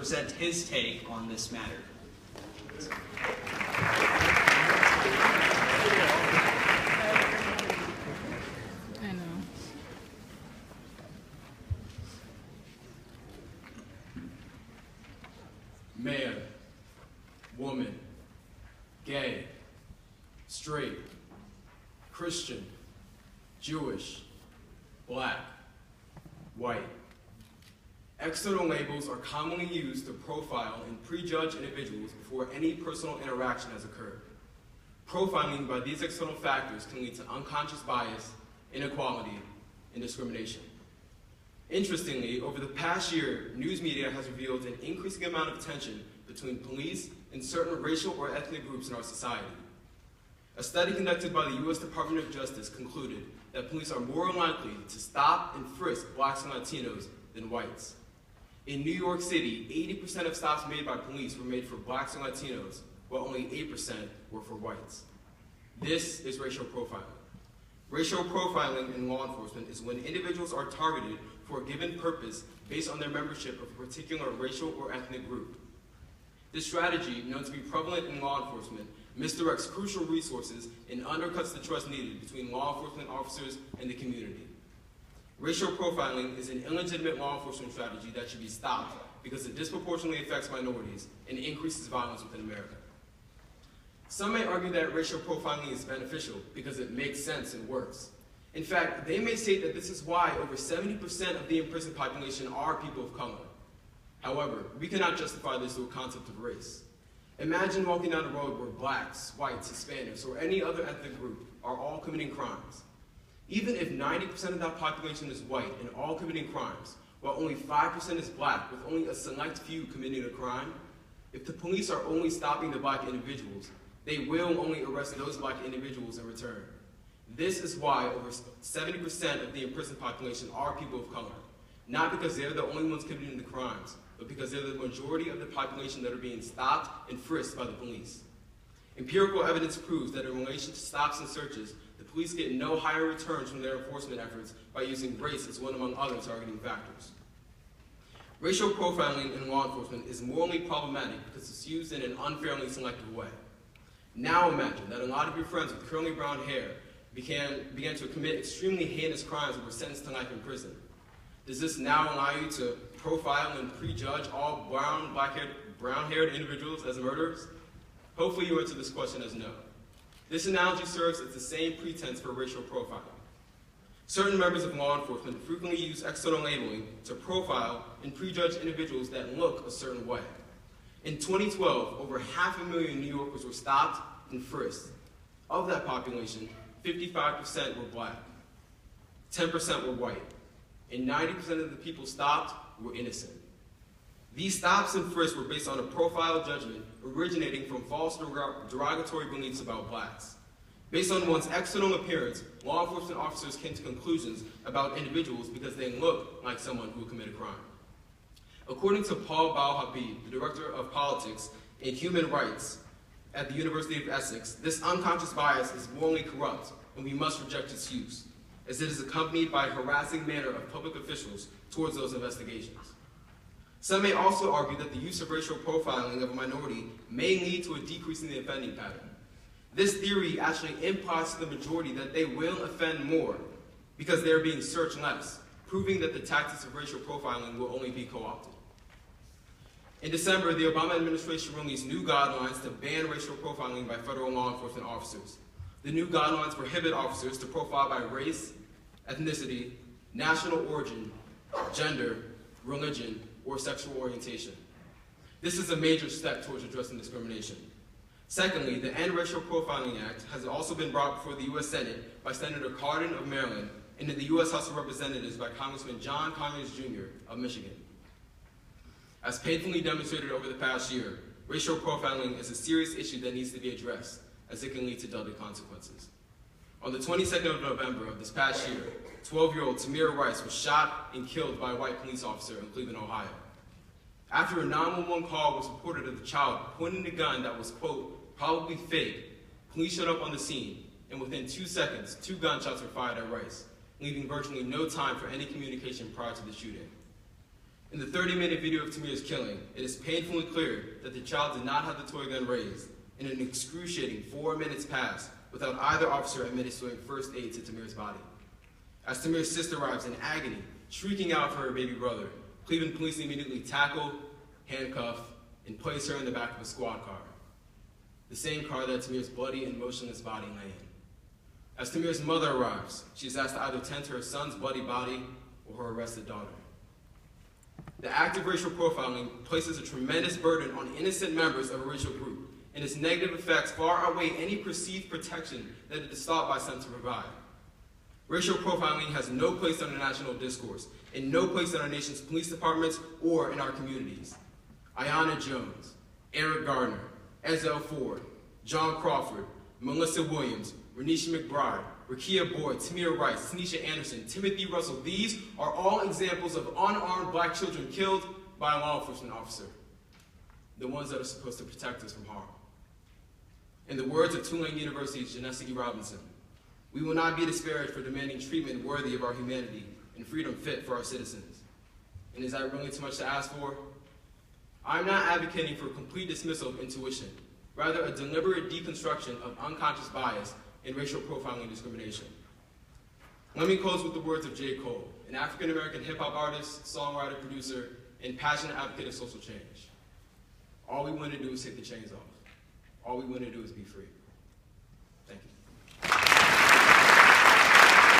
present his take on this matter. I know. Man, woman, gay, straight, Christian, Jewish, black, white. External labels are commonly used to profile and prejudge individuals before any personal interaction has occurred. Profiling by these external factors can lead to unconscious bias, inequality, and discrimination. Interestingly, over the past year, news media has revealed an increasing amount of tension between police and certain racial or ethnic groups in our society. A study conducted by the U.S. Department of Justice concluded that police are more likely to stop and frisk blacks and Latinos than whites. In New York City, 80% of stops made by police were made for blacks and Latinos, while only 8% were for whites. This is racial profiling. Racial profiling in law enforcement is when individuals are targeted for a given purpose based on their membership of a particular racial or ethnic group. This strategy, known to be prevalent in law enforcement, misdirects crucial resources and undercuts the trust needed between law enforcement officers and the community. Racial profiling is an illegitimate law enforcement strategy that should be stopped because it disproportionately affects minorities and increases violence within America. Some may argue that racial profiling is beneficial because it makes sense and works. In fact, they may state that this is why over 70% of the imprisoned population are people of color. However, we cannot justify this through a concept of race. Imagine walking down the road where blacks, whites, Hispanics, or any other ethnic group are all committing crimes. Even if 90% of that population is white and all committing crimes, while only 5% is black with only a select few committing a crime, if the police are only stopping the black individuals, they will only arrest those black individuals in return. This is why over 70% of the imprisoned population are people of color, not because they're the only ones committing the crimes, but because they're the majority of the population that are being stopped and frisked by the police. Empirical evidence proves that in relation to stops and searches, the police get no higher returns from their enforcement efforts by using race as one among other targeting factors. Racial profiling in law enforcement is morally problematic because it's used in an unfairly selective way. Now imagine that a lot of your friends with curly brown hair began to commit extremely heinous crimes and were sentenced to life in prison. Does this now allow you to profile and prejudge all brown-haired individuals as murderers? Hopefully you answer this question as no. This analogy serves as the same pretense for racial profiling. Certain members of law enforcement frequently use external labeling to profile and prejudge individuals that look a certain way. In 2012, over 500,000 New Yorkers were stopped and frisked. Of that population, 55% were black, 10% were white, and 90% of the people stopped were innocent. These stops and frisks were based on a profile judgment originating from false derogatory beliefs about blacks. Based on one's external appearance, law enforcement officers came to conclusions about individuals because they look like someone who committed a crime. According to Paul Bal-Habib, the Director of Politics and Human Rights at the University of Essex, this unconscious bias is morally corrupt, and we must reject its use, as it is accompanied by a harassing manner of public officials towards those investigations. Some may also argue that the use of racial profiling of a minority may lead to a decrease in the offending pattern. This theory actually implies to the majority that they will offend more because they are being searched less, proving that the tactics of racial profiling will only be co-opted. In December, the Obama administration released new guidelines to ban racial profiling by federal law enforcement officers. The new guidelines prohibit officers to profile by race, ethnicity, national origin, gender, religion, or sexual orientation. This is a major step towards addressing discrimination. Secondly, the End Racial Profiling Act has also been brought before the U.S. Senate by Senator Cardin of Maryland and in the U.S. House of Representatives by Congressman John Conyers Jr. of Michigan. As painfully demonstrated over the past year, racial profiling is a serious issue that needs to be addressed, as it can lead to deadly consequences. On the 22nd of November of this past year, 12-year-old Tamir Rice was shot and killed by a white police officer in Cleveland, Ohio. After a 911 call was reported of the child pointing a gun that was, quote, probably fake, police showed up on the scene, and within 2 seconds, 2 gunshots were fired at Rice, leaving virtually no time for any communication prior to the shooting. In the 30-minute video of Tamir's killing, it is painfully clear that the child did not have the toy gun raised, and an excruciating 4 minutes passed without either officer administering first aid to Tamir's body. As Tamir's sister arrives in agony, shrieking out for her baby brother, Cleveland police immediately tackle, handcuff, and place her in the back of a squad car, the same car that Tamir's bloody and motionless body lay in. As Tamir's mother arrives, she is asked to either tend to her son's bloody body or her arrested daughter. The act of racial profiling places a tremendous burden on innocent members of a racial group, and its negative effects far outweigh any perceived protection that it is thought by some to provide. Racial profiling has no place in our national discourse, and no place in our nation's police departments or in our communities. Ayanna Jones, Eric Gardner, Ezell Ford, John Crawford, Melissa Williams, Renisha McBride, Rakia Boyd, Tamir Rice, Tanisha Anderson, Timothy Russell, these are all examples of unarmed black children killed by a law enforcement officer, the ones that are supposed to protect us from harm. In the words of Tulane University's Janessa E. Robinson, we will not be disparaged for demanding treatment worthy of our humanity and freedom fit for our citizens. And is that really too much to ask for? I'm not advocating for complete dismissal of intuition, rather a deliberate deconstruction of unconscious bias and racial profiling and discrimination. Let me close with the words of J. Cole, an African-American hip-hop artist, songwriter, producer, and passionate advocate of social change. All we want to do is take the chains off. All we want to do is be free.